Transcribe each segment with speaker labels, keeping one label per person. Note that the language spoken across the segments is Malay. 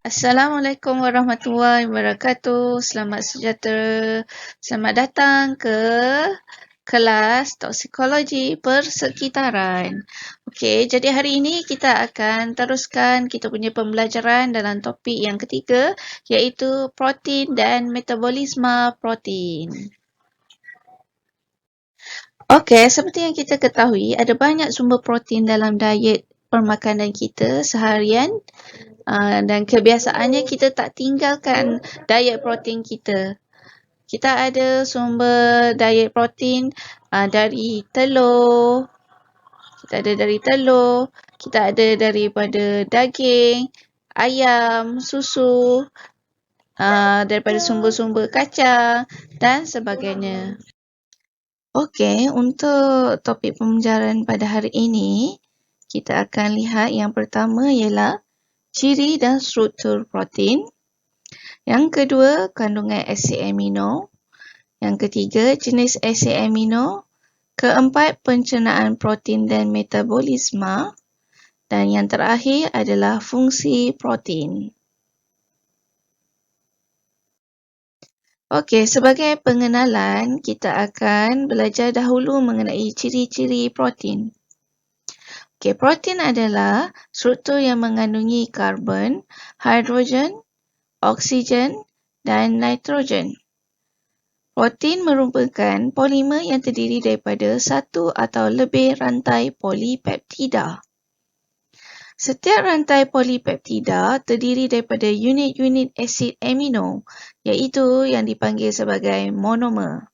Speaker 1: Assalamualaikum warahmatullahi wabarakatuh. Selamat sejahtera. Selamat datang ke kelas toksikologi persekitaran. Okey, jadi hari ini kita akan teruskan kita punya pembelajaran dalam topik yang ketiga iaitu protein dan metabolisme protein. Okey, seperti yang kita ketahui, ada banyak sumber protein dalam diet permakanan kita seharian. Dan kebiasaannya kita tak tinggalkan diet protein kita. Kita ada sumber diet protein dari telur. Kita ada daripada daging, ayam, susu, daripada sumber-sumber kacang dan sebagainya. Okey, untuk topik pembelajaran pada hari ini, kita akan lihat yang pertama ialah ciri dan struktur protein. Yang kedua, kandungan asid amino. Yang ketiga, jenis asid amino. Keempat, pencernaan protein dan metabolisme. Dan yang terakhir adalah fungsi protein. Okey, sebagai pengenalan, kita akan belajar dahulu mengenai ciri-ciri protein. Okey, protein adalah struktur yang mengandungi karbon, hidrogen, oksigen dan nitrogen. Protein merupakan polimer yang terdiri daripada satu atau lebih rantai polipeptida. Setiap rantai polipeptida terdiri daripada unit-unit asid amino, iaitu yang dipanggil sebagai monomer.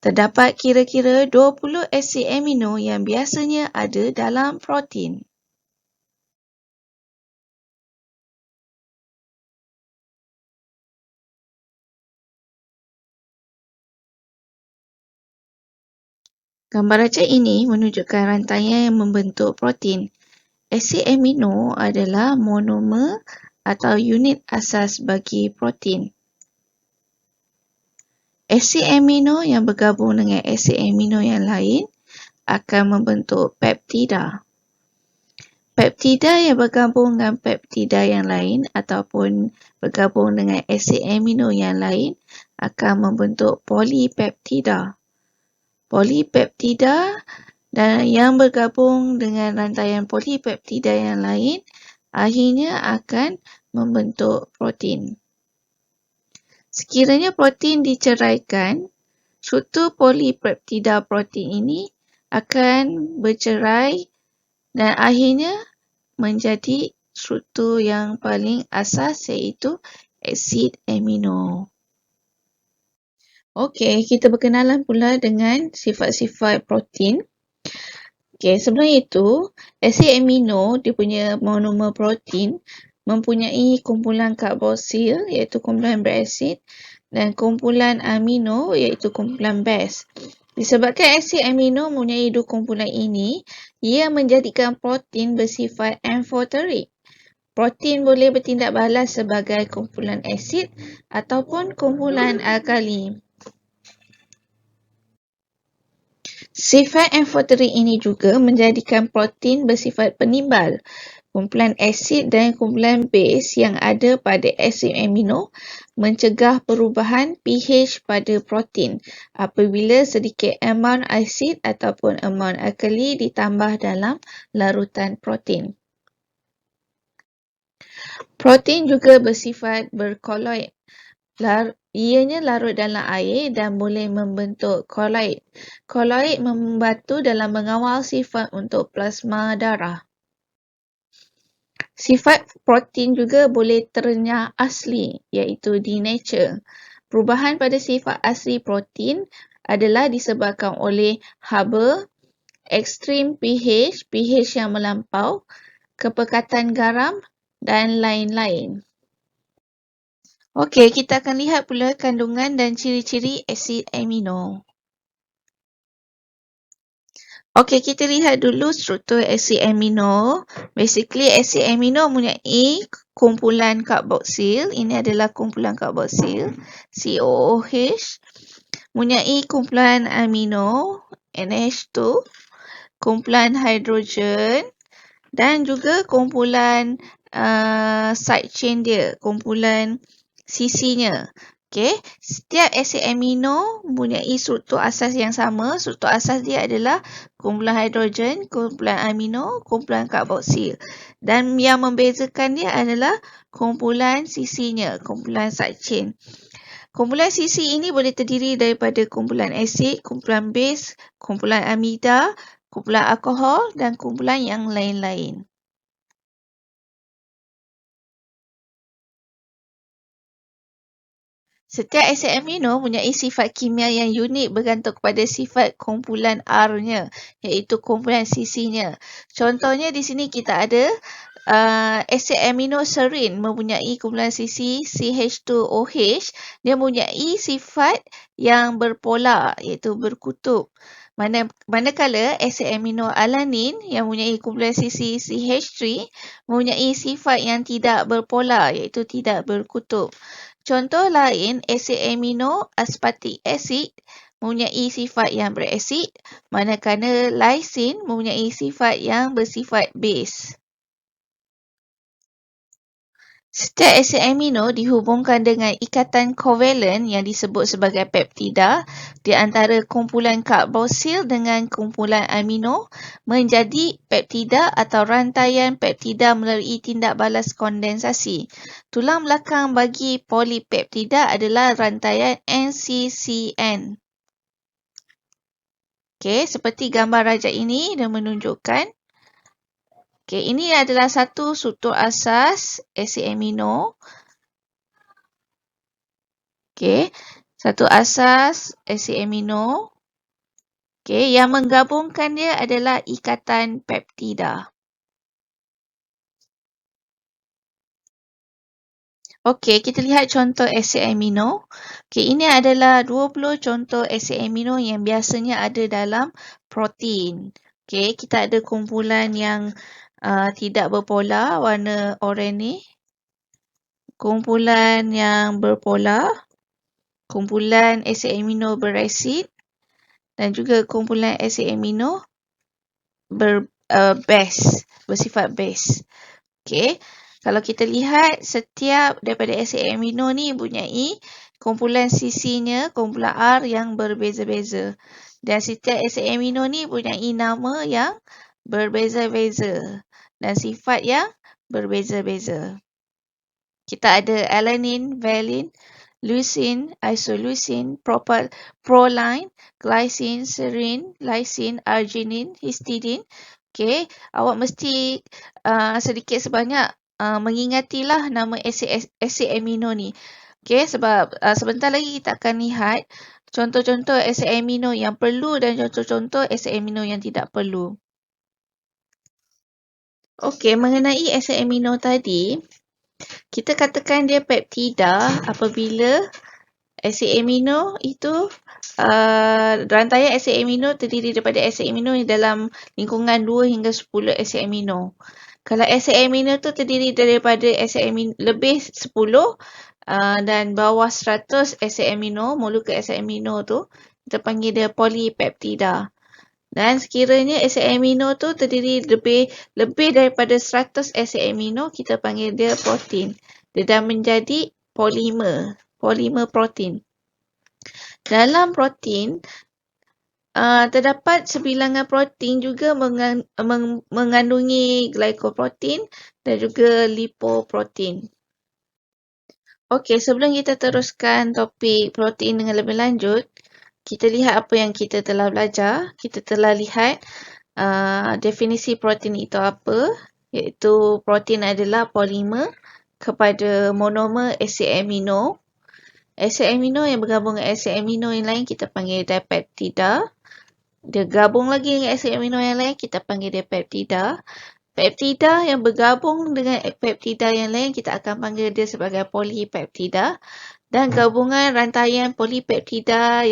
Speaker 1: Terdapat kira-kira 20 asid amino yang biasanya ada dalam protein. Gambar racah ini menunjukkan rantaian yang membentuk protein. Asid amino adalah monomer atau unit asas bagi protein. Asid amino yang bergabung dengan asid amino yang lain akan membentuk peptida. Peptida yang bergabung dengan peptida yang lain ataupun bergabung dengan asid amino yang lain akan membentuk polipeptida. Polipeptida dan yang bergabung dengan rantaian polipeptida yang lain akhirnya akan membentuk protein. Sekiranya protein diceraikan, struktur polipeptida protein ini akan bercerai dan akhirnya menjadi struktur yang paling asas iaitu asid amino. Okey, kita berkenalan pula dengan sifat-sifat protein. Okey, sebelum itu, asid amino, dia punya monomer protein, mempunyai kumpulan karboksil iaitu kumpulan berasid dan kumpulan amino iaitu kumpulan base. Disebabkan asid amino mempunyai dua kumpulan ini, ia menjadikan protein bersifat amphoteric. Protein boleh bertindak balas sebagai kumpulan asid ataupun kumpulan alkali. Sifat amphoteric ini juga menjadikan protein bersifat penimbal. Kumpulan asid dan kumpulan base yang ada pada asid amino mencegah perubahan pH pada protein apabila sedikit amount asid ataupun amount alkali ditambah dalam larutan protein. Protein juga bersifat berkoloid. Ianya larut dalam air dan boleh membentuk koloid. Koloid membantu dalam mengawal sifat untuk plasma darah. Sifat protein juga boleh ternyah asli iaitu denature. Perubahan pada sifat asli protein adalah disebabkan oleh haba, ekstrim pH yang melampau, kepekatan garam dan lain-lain. Okey, kita akan lihat pula kandungan dan ciri-ciri asid amino. Okey, kita lihat dulu struktur asid amino. Basically, asid amino mempunyai kumpulan karboksil. Ini adalah kumpulan karboksil, COOH. Mempunyai kumpulan amino, NH2. Kumpulan hidrogen. Dan juga kumpulan side chain dia, kumpulan CC-nya. Okey, setiap asid amino mempunyai struktur asas yang sama. Struktur asas dia adalah kumpulan hidrogen, kumpulan amino, kumpulan karboksil. Dan yang membezakan dia adalah kumpulan CC-nya, kumpulan side chain. Kumpulan CC ini boleh terdiri daripada kumpulan asid, kumpulan base, kumpulan amida, kumpulan alkohol dan kumpulan yang lain-lain. Setiap asid amino mempunyai sifat kimia yang unik bergantung kepada sifat kumpulan R-nya, iaitu kumpulan CC-nya. Contohnya di sini kita ada asid amino serin mempunyai kumpulan CC CH2OH. Dia mempunyai sifat yang berpolar, iaitu berkutub. Manakala asid amino alanin yang mempunyai kumpulan CC CH3 mempunyai sifat yang tidak berpolar, iaitu tidak berkutub. Contoh lain, asid amino aspartic acid mempunyai sifat yang berasid, manakala lysine mempunyai sifat yang bersifat base. Setiap asid amino dihubungkan dengan ikatan kovalen yang disebut sebagai peptida di antara kumpulan karboksil dengan kumpulan amino menjadi peptida atau rantaian peptida melalui tindak balas kondensasi. Tulang belakang bagi polipeptida adalah rantaian NCCN. Okey, seperti gambar rajak ini dia menunjukkan. Okey, ini adalah satu struktur asas asid amino. Okey, satu asas asid amino. Okey, yang menggabungkan dia adalah ikatan peptida. Okey, kita lihat contoh asid amino. Okey, ini adalah 20 contoh asid amino yang biasanya ada dalam protein. Okey, kita ada kumpulan yang tidak berpolar, warna oranye ni. Kumpulan yang berpolar. Kumpulan asid amino berasid. Dan juga kumpulan asid amino bersifat base. Okey, kalau kita lihat setiap daripada asid amino ni mempunyai kumpulan CC-nya, kumpulan R yang berbeza-beza. Dan setiap asid amino ni mempunyai nama yang berbeza-beza dan sifat yang berbeza-beza. Kita ada alanine, valine, leucine, isoleucine, proline, glycine, serine, lysine, arginine, histidine. Okey, awak mesti sedikit sebanyak mengingatilah nama asid amino ni. Okey, sebab sebentar lagi kita akan lihat contoh-contoh asid amino yang perlu dan contoh-contoh asid amino yang tidak perlu. Okey, mengenai asid amino tadi, kita katakan dia peptida apabila asid amino itu rantaian asid amino terdiri daripada asid amino dalam lingkungan 2 hingga 10 asid amino. Kalau asid amino tu terdiri daripada asid amino lebih 10 dan bawah 100 asid amino, molekul asid amino tu, kita panggil dia polipeptida. Dan sekiranya asid amino tu terdiri lebih daripada 100 asid amino, kita panggil dia protein. Dia dah menjadi polimer protein. Dalam protein, terdapat sebilangan protein juga mengandungi glycoprotein dan juga lipoprotein. Okey, sebelum kita teruskan topik protein dengan lebih lanjut, kita lihat apa yang kita telah belajar. Kita telah lihat definisi protein itu apa, iaitu protein adalah polimer kepada monomer asid amino. Asid amino yang bergabung dengan asid amino yang lain kita panggil dia peptida. Dia gabung lagi dengan asid amino yang lain kita panggil dia peptida. Peptida yang bergabung dengan peptida yang lain kita akan panggil dia sebagai polipeptida. Dan gabungan rantaian polipeptida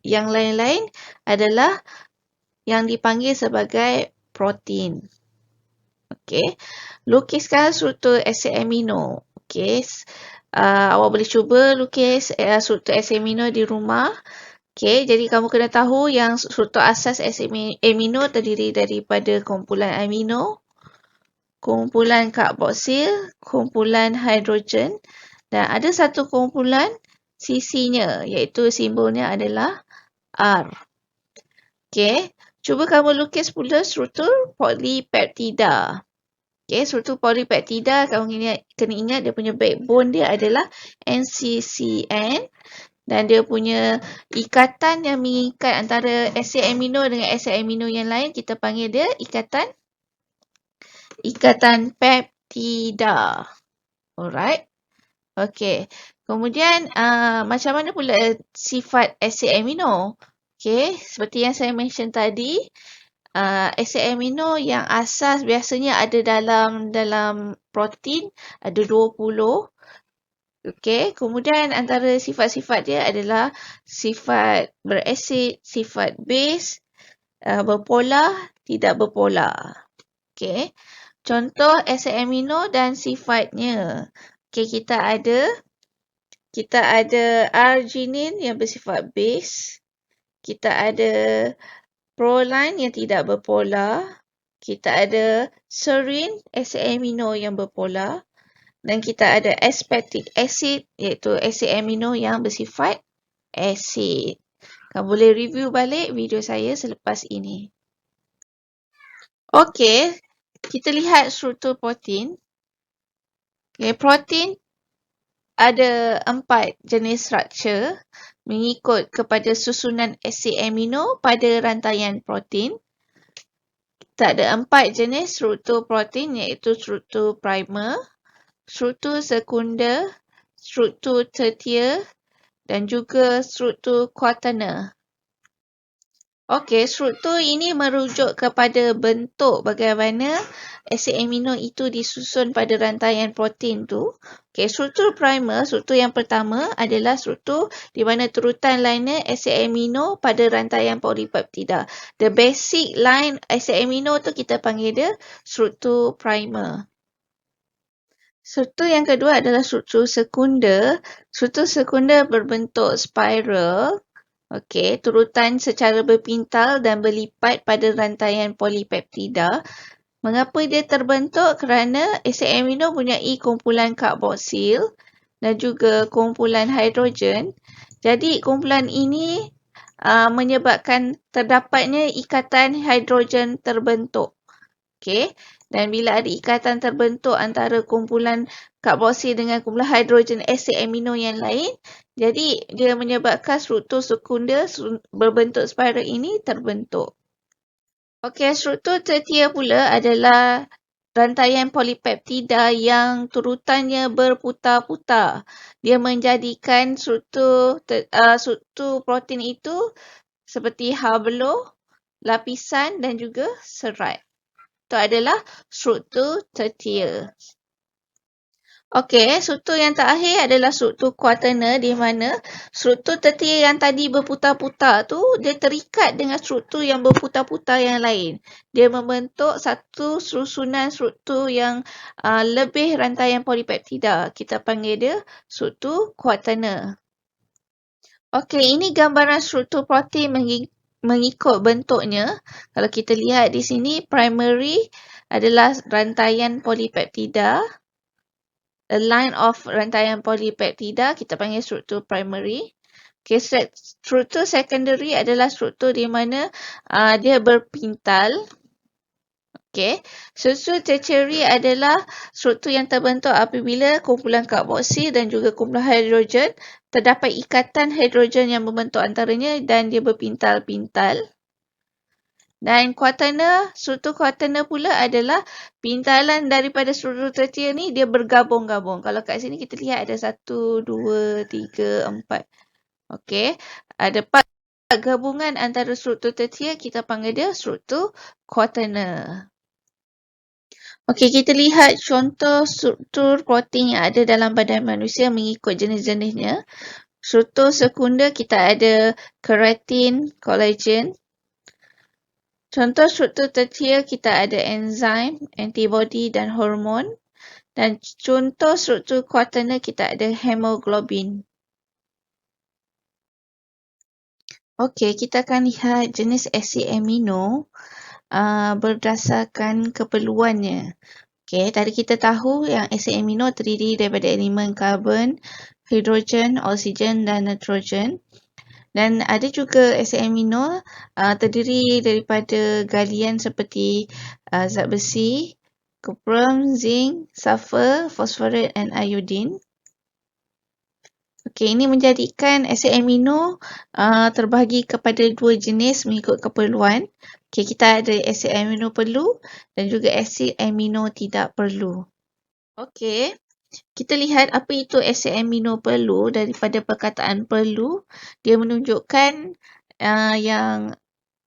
Speaker 1: yang lain-lain adalah yang dipanggil sebagai protein. Okey, lukiskan struktur asid amino. Okey, awak boleh cuba lukis struktur asid amino di rumah. Okey, jadi kamu kena tahu yang struktur asas asid amino terdiri daripada kumpulan amino, kumpulan karboksil, kumpulan hidrogen dan ada satu kumpulan sisinya iaitu simbolnya adalah R. Okey, cuba kamu lukis pula struktur polipeptida. Okey, struktur polipeptida kamu kena ingat dia punya backbone dia adalah NCCN dan dia punya ikatan yang mengikat antara asid amino dengan asid amino yang lain kita panggil dia ikatan peptida. Alright. Okey. Kemudian macam mana pula sifat asid amino? Okey, seperti yang saya mention tadi, asid amino yang asas biasanya ada dalam protein ada 20. Okey, kemudian antara sifat-sifat dia adalah sifat berasid, sifat base, berpolar, tidak berpolar. Okey. Contoh asid amino dan sifatnya. Okey, kita ada arginine yang bersifat base. Kita ada proline yang tidak berpolar. Kita ada serine, asid amino yang berpolar. Dan kita ada aspartic acid iaitu asid amino yang bersifat asid. Kamu boleh review balik video saya selepas ini. Okey, kita lihat struktur protein. Okay, protein ada 4 jenis struktur mengikut kepada susunan asid amino pada rantaian protein. Kita ada 4 jenis struktur protein iaitu struktur primer, struktur sekunder, struktur tertier dan juga struktur quaterner. Okey, struktur ini merujuk kepada bentuk bagaimana asid amino itu disusun pada rantaian protein tu. Okey, struktur primer, struktur yang pertama adalah struktur di mana turutan linear asid amino pada rantaian polipeptida. The basic line asid amino tu kita panggil dia struktur primer. Struktur yang kedua adalah struktur sekunder. Struktur sekunder berbentuk spiral. Okey, turutan secara berpintal dan berlipat pada rantaian polipeptida. Mengapa dia terbentuk? Kerana asid amino mempunyai kumpulan karboksil dan juga kumpulan hidrogen. Jadi kumpulan ini menyebabkan terdapatnya ikatan hidrogen terbentuk. Okey, dan bila ada ikatan terbentuk antara kumpulan karboksil dengan kumpulan hidrogen asid amino yang lain, jadi dia menyebabkan struktur sekunder berbentuk spiral ini terbentuk. Okey, struktur tertier pula adalah rantaian polipeptida yang turutannya berputar-putar. Dia menjadikan struktur protein itu seperti hablo, lapisan dan juga serat. Itu adalah struktur tertier. Okey, struktur yang terakhir adalah struktur quaterner di mana struktur tertier yang tadi berputar-putar tu dia terikat dengan struktur yang berputar-putar yang lain. Dia membentuk satu susunan struktur yang lebih rantaian polipeptida. Kita panggil dia struktur quaterner. Okey, ini gambaran struktur protein mengikut bentuknya. Kalau kita lihat di sini, primary adalah rantaian polipeptida. A line of rantaian polipeptida kita panggil struktur primary. Okay, struktur secondary adalah struktur di mana dia berpintal. Okay. Struktur tertiary adalah struktur yang terbentuk apabila kumpulan karboksil dan juga kumpulan hidrogen terdapat ikatan hidrogen yang membentuk antaranya dan dia berpintal-pintal. Dan quaterner, struktur quaterner pula adalah pintalan daripada struktur tertier ni dia bergabung-gabung. Kalau kat sini kita lihat ada 1, 2, 3, 4. Okey, ada 4 gabungan antara struktur tertier kita panggil dia struktur quaterner. Okey, kita lihat contoh struktur protein yang ada dalam badan manusia mengikut jenis-jenisnya. Struktur sekunder kita ada keratin, kolagen. Contoh struktur tertier kita ada enzim, antibody dan hormon. Dan contoh struktur quaterner kita ada hemoglobin. Okey, kita akan lihat jenis asid amino berdasarkan keperluannya. Okey, tadi kita tahu yang asid amino terdiri daripada elemen karbon, hidrogen, oksigen dan nitrogen. Dan ada juga asid amino terdiri daripada galian seperti zat besi, cuprum, zinc, sulfur, fosforat dan iodine. Okey, ini menjadikan asid amino terbahagi kepada dua jenis mengikut keperluan. Okey, kita ada asid amino perlu dan juga asid amino tidak perlu. Okey, kita lihat apa itu asid amino perlu. Daripada perkataan perlu, dia menunjukkan yang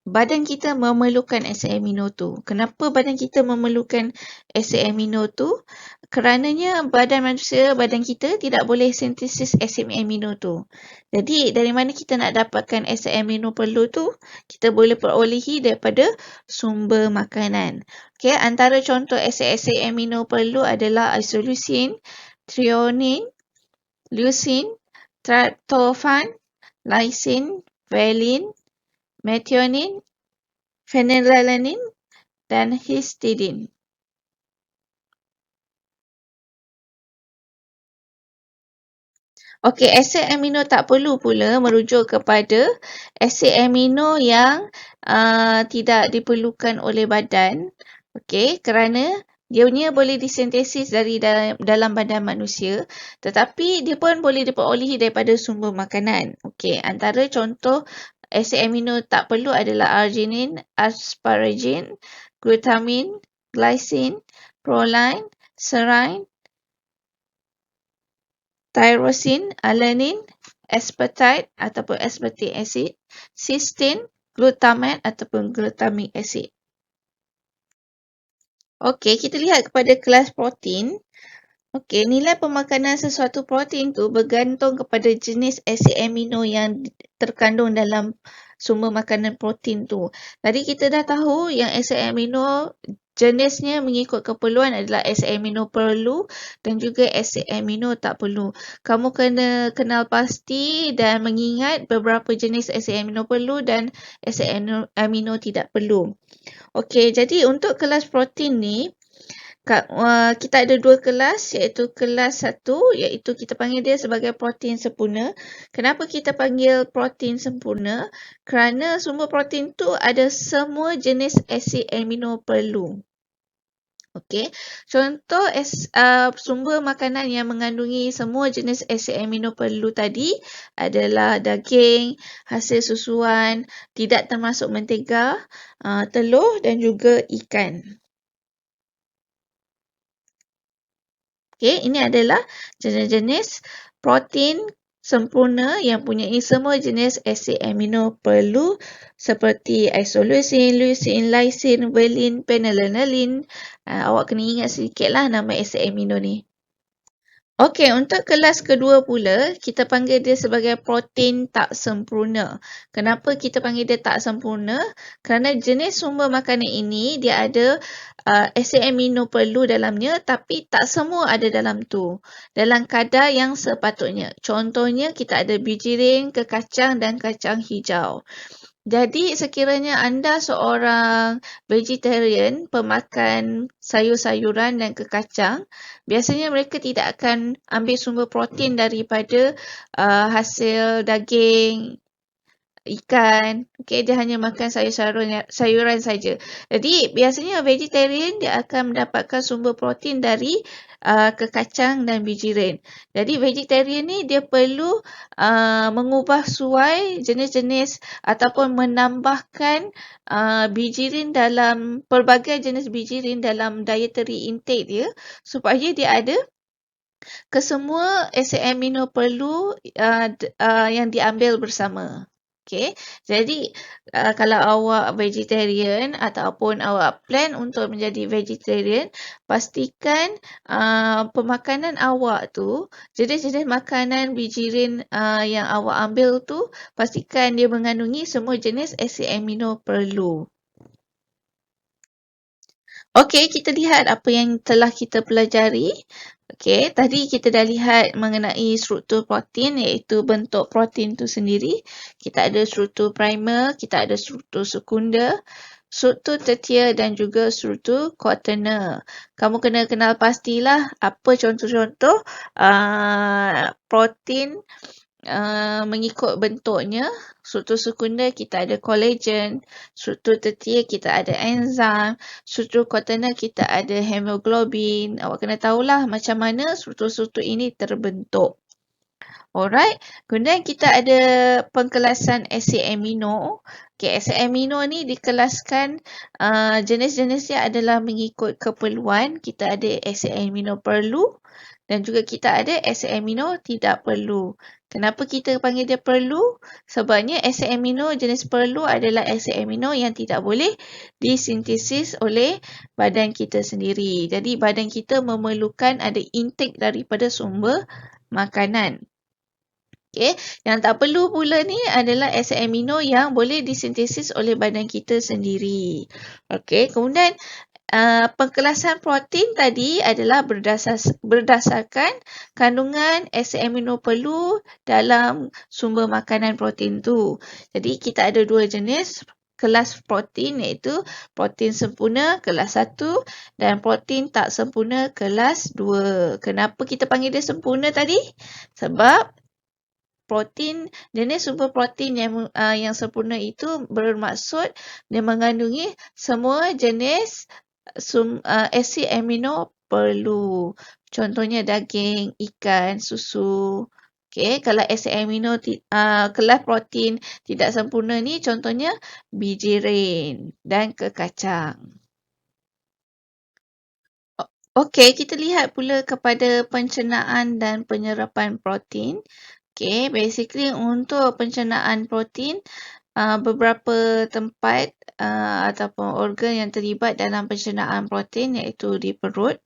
Speaker 1: badan kita memerlukan asid amino tu. Kenapa badan kita memerlukan asid amino tu? Kerananya badan kita tidak boleh sintesis asid amino tu. Jadi dari mana kita nak dapatkan asid amino perlu tu? Kita boleh perolehi daripada sumber makanan. Okey, antara contoh asid-asid amino perlu adalah isoleucine, threonine, leucine, tryptophan, lysine, valine, methionine, phenylalanine dan histidine. Okey, asid amino tak perlu pula merujuk kepada asid amino yang tidak diperlukan oleh badan. Okey, kerana dia punya boleh disintesis dari dalam badan manusia, tetapi dia pun boleh diperolehi daripada sumber makanan. Okey, antara contoh asid amino tak perlu adalah arginine, asparagine, glutamine, glycine, proline, serine, tyrosine, alanine, aspartate ataupun aspartic acid, cysteine, glutamate ataupun glutamic acid. Okey, kita lihat kepada kelas protein. Okey, nilai pemakanan sesuatu protein tu bergantung kepada jenis asid amino yang terkandung dalam sumber makanan protein tu. Tadi kita dah tahu yang asid amino jenisnya mengikut keperluan adalah asid amino perlu dan juga asid amino tak perlu. Kamu kena kenal pasti dan mengingat beberapa jenis asid amino perlu dan asid amino tidak perlu. Okey, jadi untuk kelas protein ni, kita ada dua kelas, iaitu kelas 1, iaitu kita panggil dia sebagai protein sempurna. Kenapa kita panggil protein sempurna? Kerana sumber protein tu ada semua jenis asid amino perlu. Okey, contoh sumber makanan yang mengandungi semua jenis asid amino perlu tadi adalah daging, hasil susuan, tidak termasuk mentega, telur dan juga ikan. Okey, ini adalah jenis-jenis protein sempurna yang mempunyai semua jenis asid amino perlu seperti isoleucine, leucine, lysine, valine, phenylalanine. Awak kena ingat sedikitlah nama asid amino ni. Okey, untuk kelas kedua pula, kita panggil dia sebagai protein tak sempurna. Kenapa kita panggil dia tak sempurna? Kerana jenis sumber makanan ini, dia ada asid amino perlu dalamnya, tapi tak semua ada dalam tu. Dalam kadar yang sepatutnya. Contohnya, kita ada bijirin, kekacang dan kacang hijau. Jadi sekiranya anda seorang vegetarian, pemakan sayur-sayuran dan kekacang, biasanya mereka tidak akan ambil sumber protein daripada hasil daging, ikan. Okey, dia hanya makan sayuran saja. Jadi biasanya vegetarian dia akan mendapatkan sumber protein dari kekacang dan bijirin. Jadi vegetarian ni dia perlu mengubah suai jenis-jenis ataupun menambahkan bijirin dalam pelbagai jenis bijirin dalam dietary intake dia supaya dia ada kesemua asid amino perlu yang diambil bersama. Okey, jadi kalau awak vegetarian ataupun awak plan untuk menjadi vegetarian, pastikan pemakanan awak tu, jenis-jenis makanan bijirin yang awak ambil tu, pastikan dia mengandungi semua jenis asid amino perlu. Okey, kita lihat apa yang telah kita pelajari. Okey, tadi kita dah lihat mengenai struktur protein, iaitu bentuk protein itu sendiri. Kita ada struktur primer, kita ada struktur sekunder. struktur tertier dan juga struktur quaterner. Kamu kena kenal pastilah apa contoh-contoh protein mengikut bentuknya. Struktur sekunder kita ada collagen, struktur tertier kita ada enzim, struktur quaterner kita ada hemoglobin. Awak kena tahulah macam mana struktur-struktur ini terbentuk. Alright, kemudian kita ada pengkelasan asid amino. Okay, asid amino ni dikelaskan jenis-jenisnya adalah mengikut keperluan. Kita ada asid amino perlu dan juga kita ada asid amino tidak perlu. Kenapa kita panggil dia perlu? Sebabnya asid amino jenis perlu adalah asid amino yang tidak boleh disintesis oleh badan kita sendiri. Jadi badan kita memerlukan ada intake daripada sumber makanan. Okay. Yang tak perlu pula ni adalah asid amino yang boleh disintesis oleh badan kita sendiri. Okay. Kemudian pengkelasan protein tadi adalah berdasarkan kandungan asid amino perlu dalam sumber makanan protein tu. Jadi kita ada dua jenis kelas protein, iaitu protein sempurna kelas 1 dan protein tak sempurna kelas 2. Kenapa kita panggil dia sempurna tadi? Sebab protein, jenis sumber protein yang sempurna itu bermaksud dia mengandungi semua jenis asid amino perlu. Contohnya daging, ikan, susu. Okay, kalau asid amino kelas protein tidak sempurna ni contohnya biji rain dan kekacang. Okey, kita lihat pula kepada pencernaan dan penyerapan protein. Okay, basically untuk pencernaan protein, beberapa tempat ataupun organ yang terlibat dalam pencernaan protein iaitu di perut.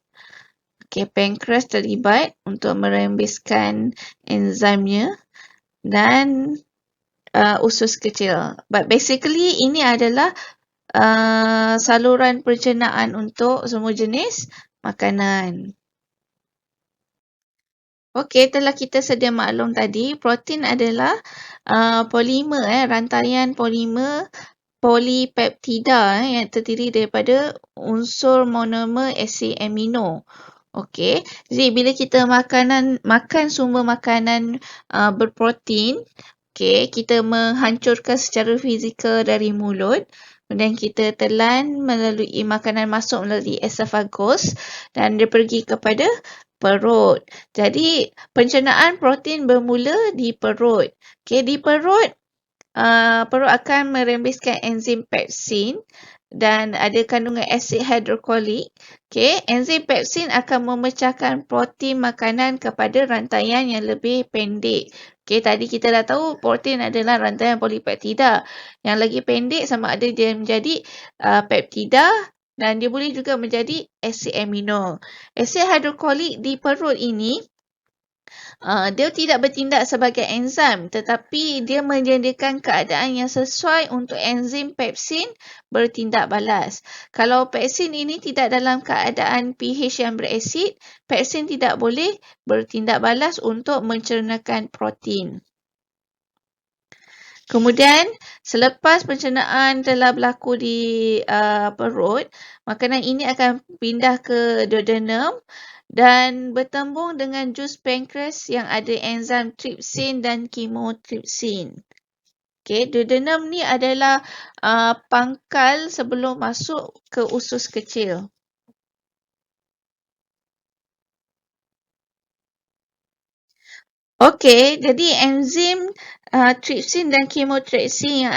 Speaker 1: Okay, pankreas terlibat untuk merembeskan enzimnya dan usus kecil. But basically ini adalah saluran pencernaan untuk semua jenis makanan. Okey, telah kita sedia maklum tadi, protein adalah polimer, rantaian polimer polipeptida yang terdiri daripada unsur monomer asid amino. Okey, jadi bila kita makan sumber makanan berprotein, okey, kita menghancurkan secara fizikal dari mulut. Kemudian kita telan melalui makanan masuk melalui esophagus dan dia pergi kepada perut. Jadi pencernaan protein bermula di perut. Okay, di perut, perut akan merembeskan enzim pepsin dan ada kandungan asid hidroklorik. Okay, enzim pepsin akan memecahkan protein makanan kepada rantaian yang lebih pendek. Okay, tadi kita dah tahu protein adalah rantaian polipeptida. Yang lagi pendek sama ada dia menjadi peptida dan dia boleh juga menjadi asid amino. Asid hidroklorik di perut ini dia tidak bertindak sebagai enzim tetapi dia menyediakan keadaan yang sesuai untuk enzim pepsin bertindak balas. Kalau pepsin ini tidak dalam keadaan pH yang berasid, pepsin tidak boleh bertindak balas untuk mencernakan protein. Kemudian, selepas pencernaan telah berlaku di perut, makanan ini akan pindah ke duodenum dan bertembung dengan jus pankreas yang ada enzim trypsin dan chymotrypsin. Okay, duodenum ni adalah pangkal sebelum masuk ke usus kecil. Okey, jadi enzim trypsin dan chymotrypsin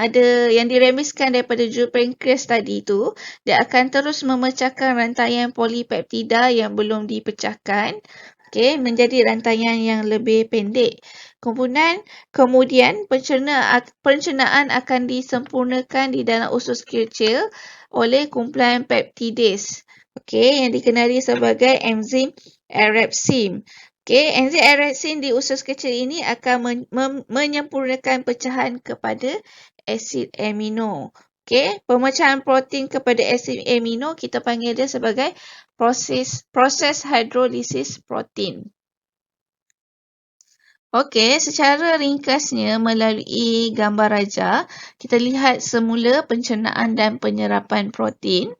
Speaker 1: yang dirembeskan daripada jus pankreas tadi tu, dia akan terus memecahkan rantaian polipeptida yang belum dipecahkan, okey, menjadi rantaian yang lebih pendek. Kemudian pencernaan akan disempurnakan di dalam usus kecil oleh kumpulan peptidase, okey, yang dikenali sebagai enzim erepsin. Okay, enzim erepsin di usus kecil ini akan menyempurnakan pecahan kepada asid amino. Okay, pemecahan protein kepada asid amino kita panggil dia sebagai proses hidrolisis protein. Okey, secara ringkasnya melalui gambar raja, kita lihat semula pencernaan dan penyerapan protein.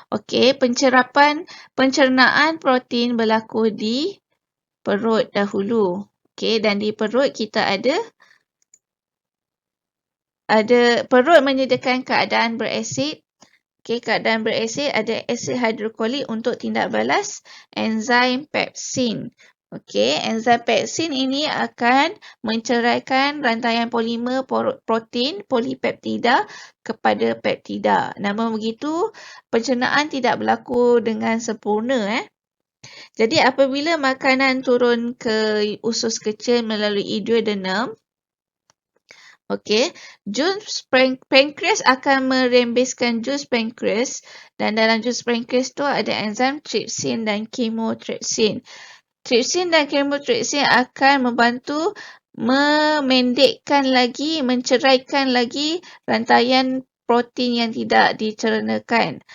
Speaker 1: Okey, pencernaan protein berlaku di perut dahulu. Okey, dan di perut kita ada perut menyediakan keadaan berasid. Okey, keadaan berasid ada asid hidrokolik untuk tindak balas enzim pepsin. Okey, enzim pepsin ini akan menceraikan rantaian polimer protein polipeptida kepada peptida. Namun begitu, pencernaan tidak berlaku dengan sempurna. Jadi apabila makanan turun ke usus kecil melalui duodenum, okey, jus pankreas akan merembeskan jus pankreas dan dalam jus pankreas tu ada enzim trypsin dan chymotrypsin. Trypsin dan chymotrypsin akan membantu memendekkan lagi, menceraikan lagi rantaian protein yang tidak dicernakan.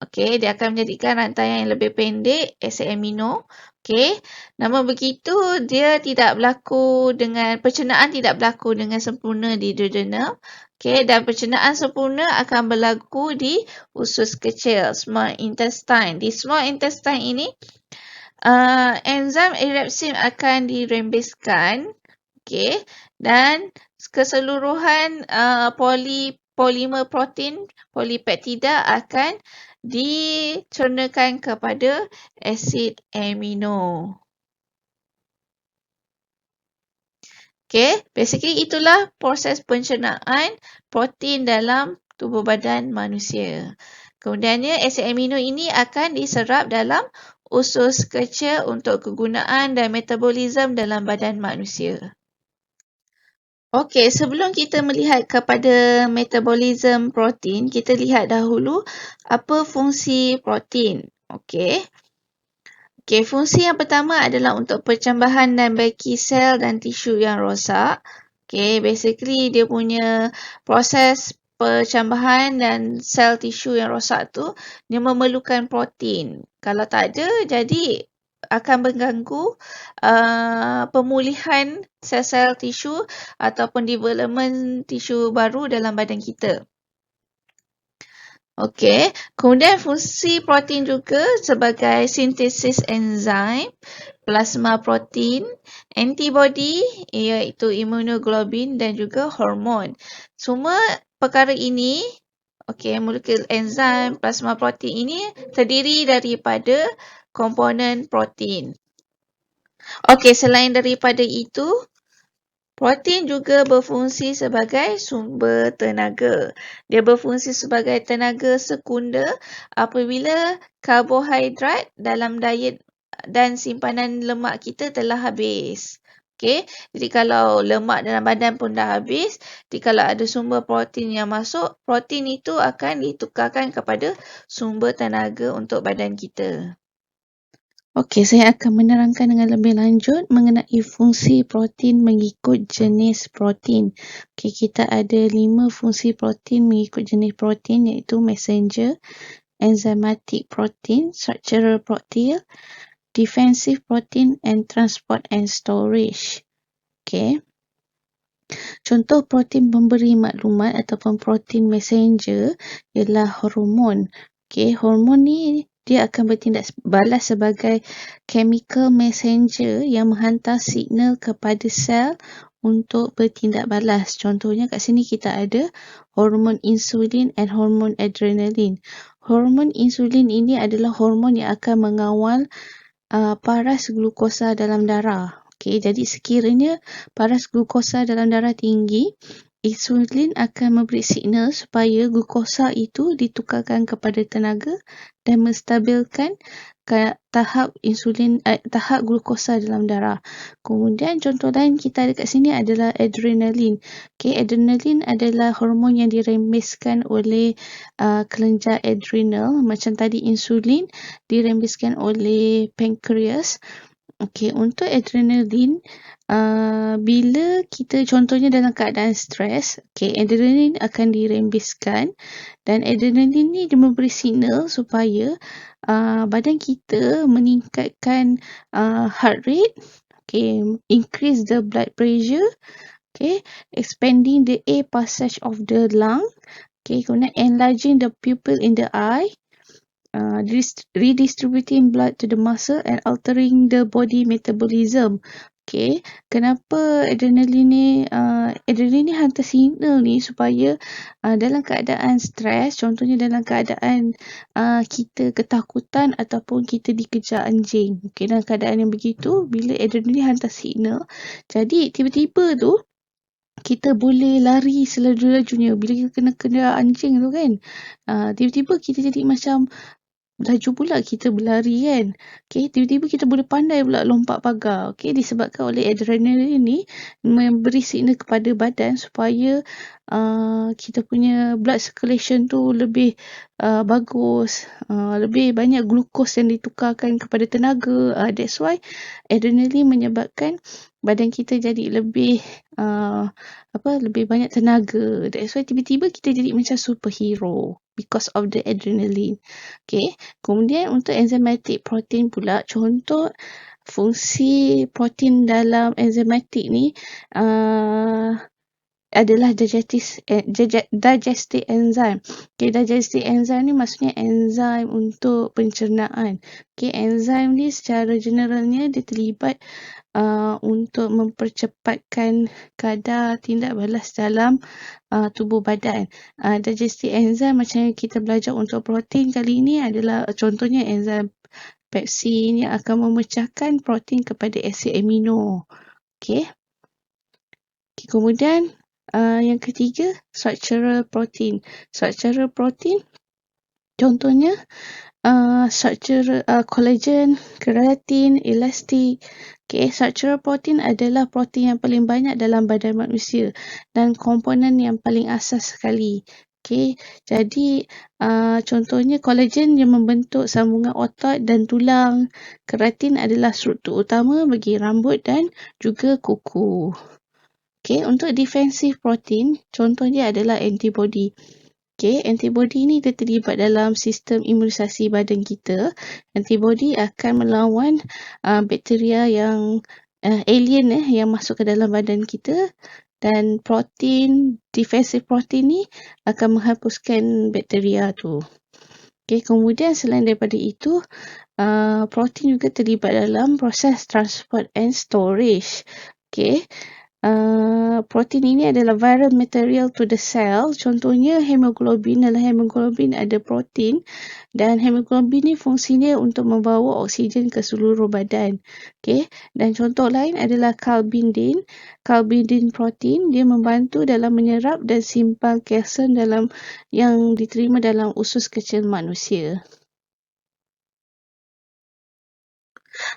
Speaker 1: Okey, dia akan menjadikan rantaian yang lebih pendek, asid amino. Okey, namun begitu dia tidak berlaku dengan pencernaan tidak berlaku dengan sempurna di duodenum. Okey, dan pencernaan sempurna akan berlaku di usus kecil, small intestine. Di small intestine ini, enzim erepsin akan dirembeskan. Okey, dan keseluruhan polimer protein polipeptida akan dicernakan kepada asid amino. Okey, basically itulah proses pencernaan protein dalam tubuh badan manusia. Kemudiannya asid amino ini akan diserap dalam usus kecil untuk kegunaan dan metabolisme dalam badan manusia. Okey, sebelum kita melihat kepada metabolisme protein, kita lihat dahulu apa fungsi protein. Okey. Okey, fungsi yang pertama adalah untuk percambahan dan baki sel dan tisu yang rosak. Okey, basically dia punya proses percambahan dan sel tisu yang rosak tu, dia memerlukan protein. Kalau tak ada, jadi akan mengganggu pemulihan sel-sel tisu ataupun development tisu baru dalam badan kita. Okey, kemudian fungsi protein juga sebagai sintesis enzim, plasma protein, antibody iaitu immunoglobulin dan juga hormon. Semua perkara ini, okey, molekul enzim, plasma protein ini terdiri daripada komponen protein. Okey, selain daripada itu, protein juga berfungsi sebagai sumber tenaga. Dia berfungsi sebagai tenaga sekunder apabila karbohidrat dalam diet dan simpanan lemak kita telah habis. Okey, jadi kalau lemak dalam badan pun dah habis, jadi kalau ada sumber protein yang masuk, protein itu akan ditukarkan kepada sumber tenaga untuk badan kita. Okey, saya akan menerangkan dengan lebih lanjut mengenai fungsi protein mengikut jenis protein. Okey, kita ada 5 fungsi protein mengikut jenis protein iaitu messenger, enzymatic protein, structural protein, defensive protein and transport and storage. Okey. Contoh protein pemberi maklumat ataupun protein messenger ialah hormon. Okey, hormon ni dia akan bertindak balas sebagai chemical messenger yang menghantar signal kepada sel untuk bertindak balas. Contohnya kat sini kita ada hormon insulin and hormon adrenaline. Hormon insulin ini adalah hormon yang akan mengawal paras glukosa dalam darah. Okey, jadi sekiranya paras glukosa dalam darah tinggi, insulin akan memberi signal supaya glukosa itu ditukarkan kepada tenaga dan menstabilkan tahap glukosa dalam darah. Kemudian contoh lain kita ada kat sini adalah adrenaline. Okey, adrenaline adalah hormon yang dirembeskan oleh kelenjar adrenal. Macam tadi insulin dirembeskan oleh pankreas. Okey, untuk adrenaline, bila kita contohnya dalam keadaan stres, okey, adrenaline akan dirembeskan dan adrenaline ni dia memberi signal supaya badan kita meningkatkan heart rate,
Speaker 2: increase the blood pressure, expanding the air passage of the lung, kemudian enlarging the pupil in the eye, redistributing blood to the muscle and altering the body metabolism. Kenapa adrenaline ni? Adrenaline ni hantar signal ni supaya dalam keadaan stres, contohnya dalam keadaan kita ketakutan ataupun kita dikejar anjing. Dalam keadaan yang begitu, bila adrenaline hantar signal, jadi tiba-tiba tu kita boleh lari selaju-lajunya. Bila kita kena kejar anjing tu kan, tiba-tiba kita jadi macam laju pula kita berlari kan. Tiba-tiba kita boleh pandai pula lompat pagar. Disebabkan oleh adrenaline ni memberi signal kepada badan supaya kita punya blood circulation tu lebih bagus, lebih banyak glukos yang ditukarkan kepada tenaga. That's why adrenaline menyebabkan badan kita jadi lebih lebih banyak tenaga. That's why tiba-tiba kita jadi macam superhero because of the adrenaline. Kemudian untuk enzymatic protein pula, contoh fungsi protein dalam enzymatic ni adalah digestive enzyme. Digestive enzyme ni maksudnya enzim untuk pencernaan. Enzim ni secara generalnya dia terlibat untuk mempercepatkan kadar tindak balas dalam tubuh badan. Digestive enzyme macam yang kita belajar untuk protein kali ini adalah contohnya enzim pepsin yang akan memecahkan protein kepada asid amino. Kemudian yang ketiga, structural protein. Structural protein contohnya structural collagen, keratin, elastik. Structural protein adalah protein yang paling banyak dalam badan manusia dan komponen yang paling asas sekali. Jadi contohnya collagen yang membentuk sambungan otot dan tulang. Keratin adalah struktur utama bagi rambut dan juga kuku. Untuk defensive protein, contohnya adalah antibody. Antibody ni dia terlibat dalam sistem imunisasi badan kita. Antibody akan melawan bakteria yang alien yang masuk ke dalam badan kita, dan defensive protein ni akan menghapuskan bakteria tu. Kemudian selain daripada itu, protein juga terlibat dalam proses transport and storage. Protein ini adalah viral material to the cell. Contohnya hemoglobin. Dalam hemoglobin ada protein, dan hemoglobin ni fungsinya untuk membawa oksigen ke seluruh badan. Dan contoh lain adalah calbindin. Calbindin protein, dia membantu dalam menyerap dan simpan kalsium yang diterima dalam usus kecil manusia.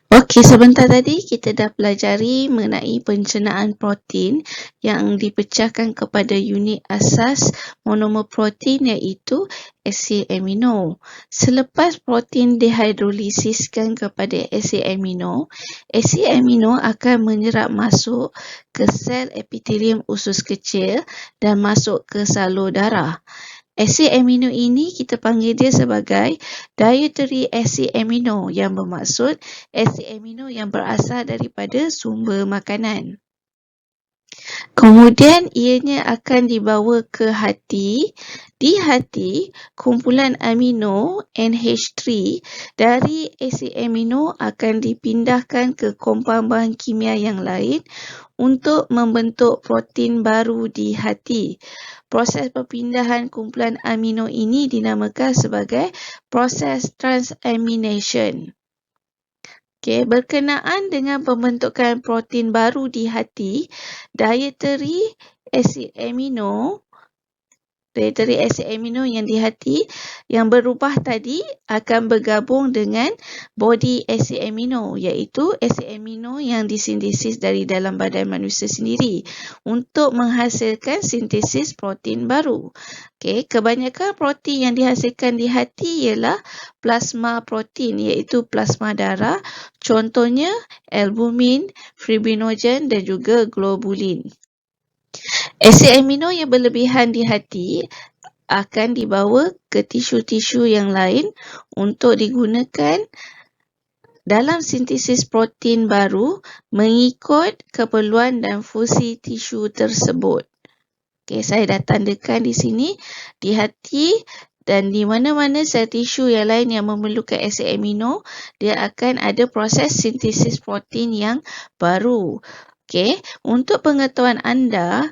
Speaker 2: Okey, sebentar tadi kita dah pelajari mengenai pencernaan protein yang dipecahkan kepada unit asas monomer protein, iaitu asid amino. Selepas protein dihidrolisiskan kepada asid amino akan menyerap masuk ke sel epitelium usus kecil dan masuk ke salur darah. Asid amino ini kita panggil dia sebagai dietary acid amino, yang bermaksud asid amino yang berasal daripada sumber makanan. Kemudian ianya akan dibawa ke hati. Di hati, kumpulan amino NH3 dari asid amino akan dipindahkan ke kompaun bahan kimia yang lain untuk membentuk protein baru di hati. Proses perpindahan kumpulan amino ini dinamakan sebagai proses transamination. Berkenaan dengan pembentukan protein baru di hati, dietary acid amino yang di hati yang berubah tadi akan bergabung dengan body acid amino, iaitu acid amino yang disintesis dari dalam badan manusia sendiri untuk menghasilkan sintesis protein baru. Kebanyakan protein yang dihasilkan di hati ialah plasma protein, iaitu plasma darah, contohnya albumin, fibrinogen dan juga globulin. Asid amino yang berlebihan di hati akan dibawa ke tisu-tisu yang lain untuk digunakan
Speaker 1: dalam sintesis protein baru mengikut keperluan dan fungsi tisu tersebut. Okey, saya dah tandakan di sini di hati dan di mana-mana sel tisu yang lain yang memerlukan asid amino, dia akan ada proses sintesis protein yang baru. Okey, untuk pengetahuan anda,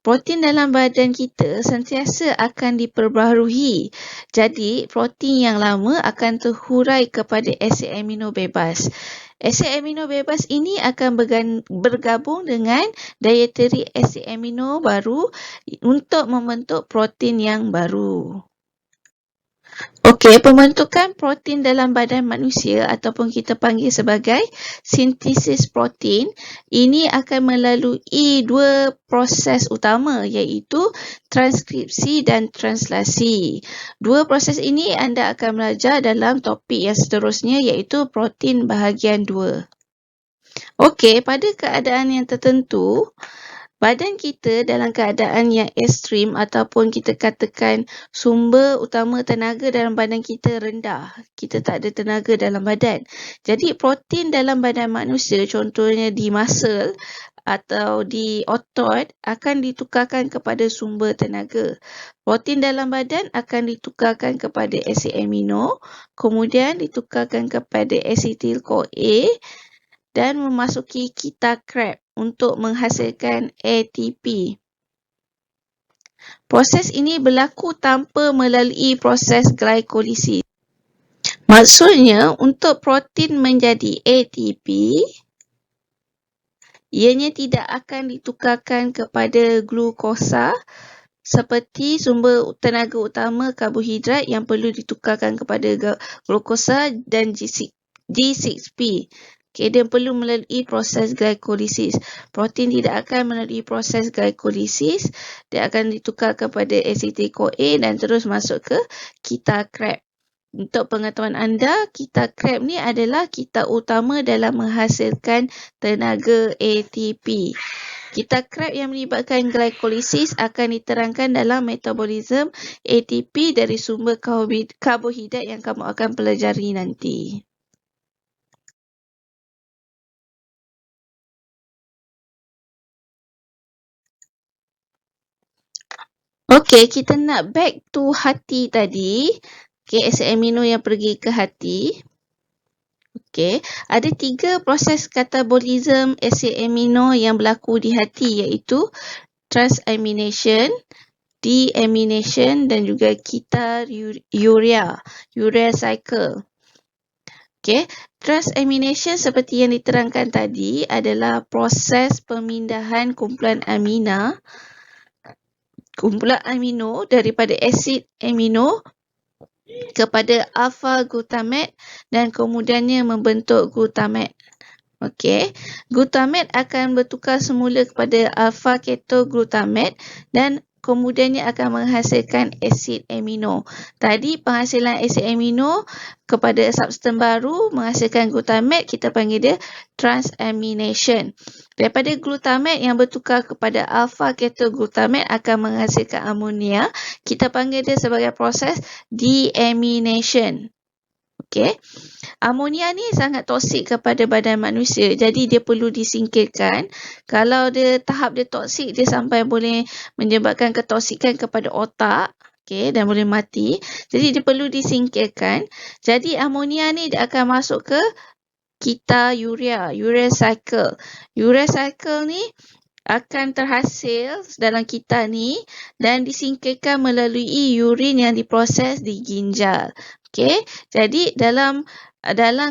Speaker 1: protein dalam badan kita sentiasa akan diperbaharui. Jadi, protein yang lama akan terhurai kepada asid amino bebas. Asid amino bebas ini akan bergabung dengan dietary asid amino baru untuk membentuk protein yang baru. Okey, pembentukan protein dalam badan manusia ataupun kita panggil sebagai sintesis protein, ini akan melalui dua proses utama iaitu transkripsi dan translasi. Dua proses ini anda akan belajar dalam topik yang seterusnya iaitu protein bahagian 2. Okey, pada keadaan yang tertentu, badan kita dalam keadaan yang ekstrim ataupun kita katakan sumber utama tenaga dalam badan kita rendah. Kita tak ada tenaga dalam badan. Jadi protein dalam badan manusia, contohnya di muscle atau di otot, akan ditukarkan kepada sumber tenaga. Protein dalam badan akan ditukarkan kepada asid amino, kemudian ditukarkan kepada acetyl-CoA dan memasuki kita Krebs untuk menghasilkan ATP. Proses ini berlaku tanpa melalui proses glikolisis. Maksudnya, untuk protein menjadi ATP, ianya tidak akan ditukarkan kepada glukosa seperti sumber tenaga utama karbohidrat yang perlu ditukarkan kepada glukosa dan G6P. Okay, dia perlu melalui proses glikolisis. Protein tidak akan melalui proses glikolisis. Dia akan ditukar kepada acetyl-CoA dan terus masuk ke kita Krebs. Untuk pengetahuan anda, kita Krebs ni adalah kita utama dalam menghasilkan tenaga ATP. Kita Krebs yang melibatkan glikolisis akan diterangkan dalam metabolisme ATP dari sumber karbohidrat yang kamu akan pelajari nanti. Okey, kita nak back to hati tadi. Okey, asid amino yang pergi ke hati. Okey, ada 3 proses katabolisme asid amino yang berlaku di hati iaitu transamination, deamination dan juga kita urea cycle. Okey, transamination seperti yang diterangkan tadi adalah proses pemindahan kumpulan amino daripada asid amino kepada alpha glutamate dan kemudiannya membentuk glutamate. Okey, glutamate akan bertukar semula kepada alpha ketoglutamate dan kemudiannya akan menghasilkan asid amino. Tadi penghasilan asid amino kepada substan baru menghasilkan glutamate, kita panggil dia transamination. Daripada glutamate yang bertukar kepada alpha ketoglutamate akan menghasilkan amonia, kita panggil dia sebagai proses deamination. Okey. Amonia ni sangat toksik kepada badan manusia, jadi dia perlu disingkirkan. Kalau tahap dia toksik, dia sampai boleh menyebabkan ketoksikan kepada otak, okey, dan boleh mati. Jadi dia perlu disingkirkan. Jadi amonia ni dia akan masuk ke kita urea cycle. Urea cycle ni akan terhasil dalam kita ni dan disingkirkan melalui urin yang diproses di ginjal. Okey, jadi dalam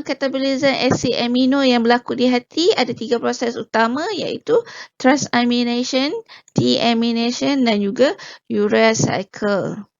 Speaker 1: katabolisme asid amino yang berlaku di hati ada 3 proses utama iaitu transamination, deamination dan juga urea cycle.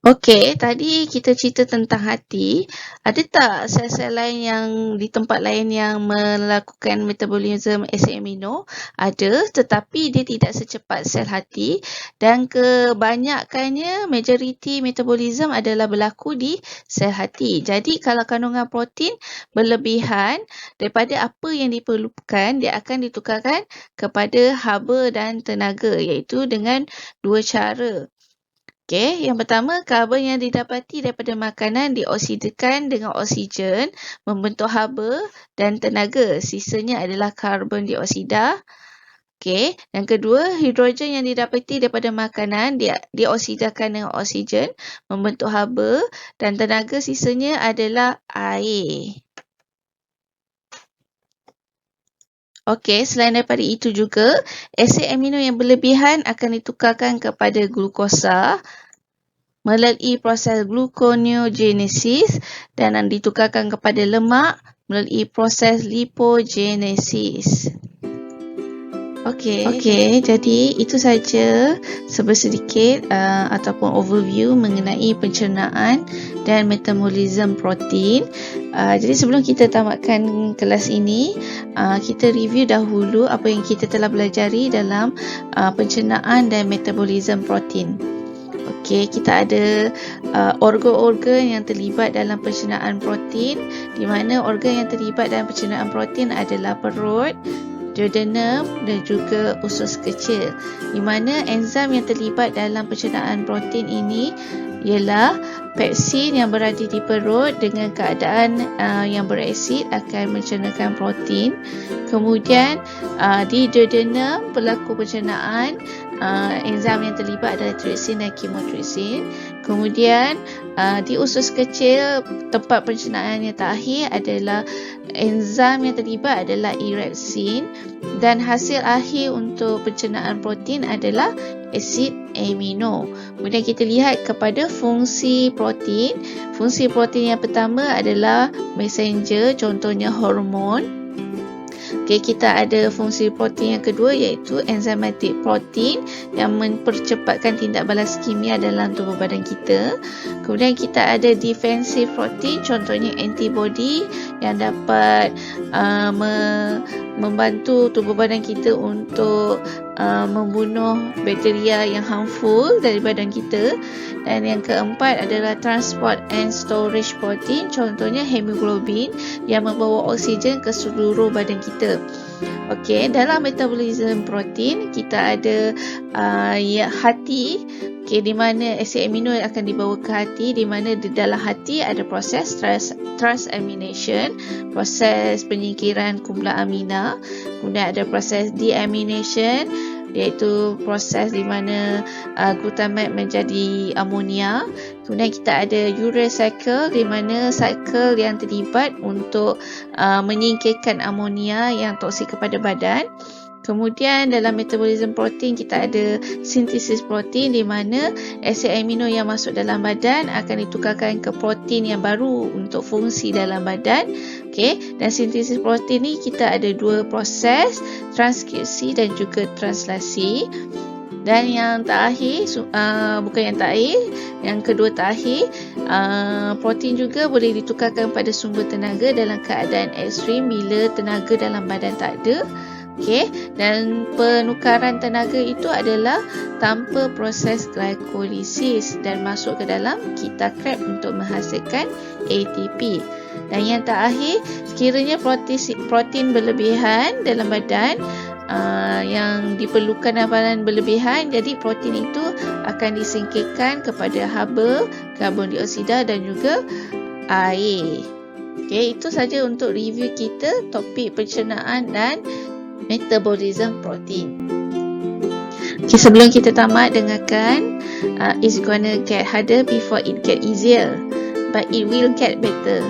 Speaker 1: Okey, tadi kita cerita tentang hati. Ada tak sel-sel lain yang di tempat lain yang melakukan metabolisme asid amino? Ada, tetapi dia tidak secepat sel hati dan kebanyakannya majoriti metabolisme adalah berlaku di sel hati. Jadi kalau kandungan protein berlebihan daripada apa yang diperlukan, dia akan ditukarkan kepada haba dan tenaga iaitu dengan 2 cara. Okey, yang pertama, karbon yang didapati daripada makanan dioksidakan dengan oksigen membentuk haba dan tenaga. Sisanya adalah karbon dioksida. Okey, yang kedua, hidrogen yang didapati daripada makanan dioksidakan dengan oksigen membentuk haba dan tenaga. Sisanya adalah air. Okey, selain daripada itu juga, asid amino yang berlebihan akan ditukarkan kepada glukosa melalui proses gluconeogenesis dan ditukarkan kepada lemak melalui proses lipogenesis. Okey, jadi itu saja sedikit ataupun overview mengenai pencernaan dan metabolisme protein. Jadi sebelum kita tamatkan kelas ini, kita review dahulu apa yang kita telah belajari dalam pencernaan dan metabolisme protein. Okey, kita ada organ-organ yang terlibat dalam pencernaan protein, di mana organ yang terlibat dalam pencernaan protein adalah perut, duodenum dan juga usus kecil. Di mana enzim yang terlibat dalam pencernaan protein ini ialah pepsin yang berada di perut dengan keadaan yang beresid akan mencernakan protein. Kemudian di duodenum berlaku pencernaan, enzim yang terlibat adalah tripsin dan chymotrypsin. Kemudian di usus kecil, tempat pencernaan yang terakhir adalah enzim yang terlibat adalah erepsin, dan hasil akhir untuk pencernaan protein adalah asid amino. Kemudian kita lihat kepada fungsi protein. Fungsi protein yang pertama adalah messenger, contohnya hormon. Okey, kita ada fungsi protein yang kedua iaitu enzymatic protein yang mempercepatkan tindak balas kimia dalam tubuh badan kita. Kemudian kita ada defensive protein, contohnya antibody yang dapat membantu tubuh badan kita untuk membunuh bakteria yang harmful dari badan kita. Dan yang keempat adalah transport and storage protein, contohnya hemoglobin yang membawa oksigen ke seluruh badan kita. Okey, dalam metabolisme protein kita ada hati. Okey, di mana asid amino akan dibawa ke hati, di mana di dalam hati ada proses transamination, proses penyingkiran kumpulan amina. Kemudian ada proses deamination, iaitu proses di mana glutamat menjadi amonia. Kemudian kita ada urea cycle, di mana cycle yang terlibat untuk menyingkirkan amonia yang toksik kepada badan. Kemudian dalam metabolisme protein kita ada sintesis protein, di mana asid amino yang masuk dalam badan akan ditukarkan ke protein yang baru untuk fungsi dalam badan. Okey, dan sintesis protein ni kita ada dua proses, transkripsi dan juga translasi. Dan yang terakhir, bukan yang terakhir, yang kedua terakhir, protein juga boleh ditukarkan pada sumber tenaga dalam keadaan ekstrim bila tenaga dalam badan tak ada. Okey, dan penukaran tenaga itu adalah tanpa proses glycolysis dan masuk ke dalam kitakrab untuk menghasilkan ATP. Dan yang terakhir, sekiranya protein berlebihan dalam badan yang diperlukan dalam berlebihan, jadi protein itu akan disingkirkan kepada haba, karbon dioksida dan juga air. Okey, itu saja untuk review kita topik pencernaan dan metabolism protein. Okay, sebelum kita tamat, dengarkan it's gonna get harder before it get easier, but it will get better.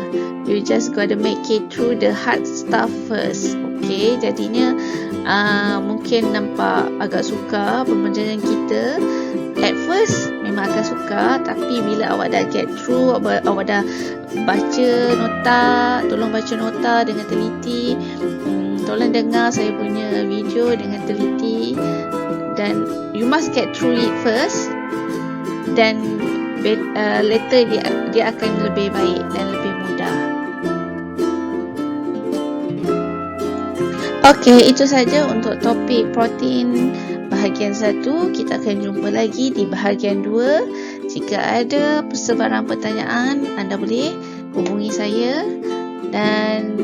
Speaker 1: You just gotta make it through the hard stuff first. Okay, jadinya mungkin nampak agak sukar pembelajaran kita. At first memang akan sukar, tapi bila awak dah get through, awak dah baca nota, tolong baca nota dengan teliti. Tolong dengar saya punya video dengan teliti, dan you must get through it first, dan later dia akan lebih baik dan lebih mudah. Okey, itu saja untuk topik protein bahagian 1. Kita akan jumpa lagi di bahagian 2. Jika ada persebaran pertanyaan, anda boleh hubungi saya, dan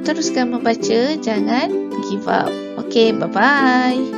Speaker 1: teruskan membaca, jangan give up. Okey, bye-bye.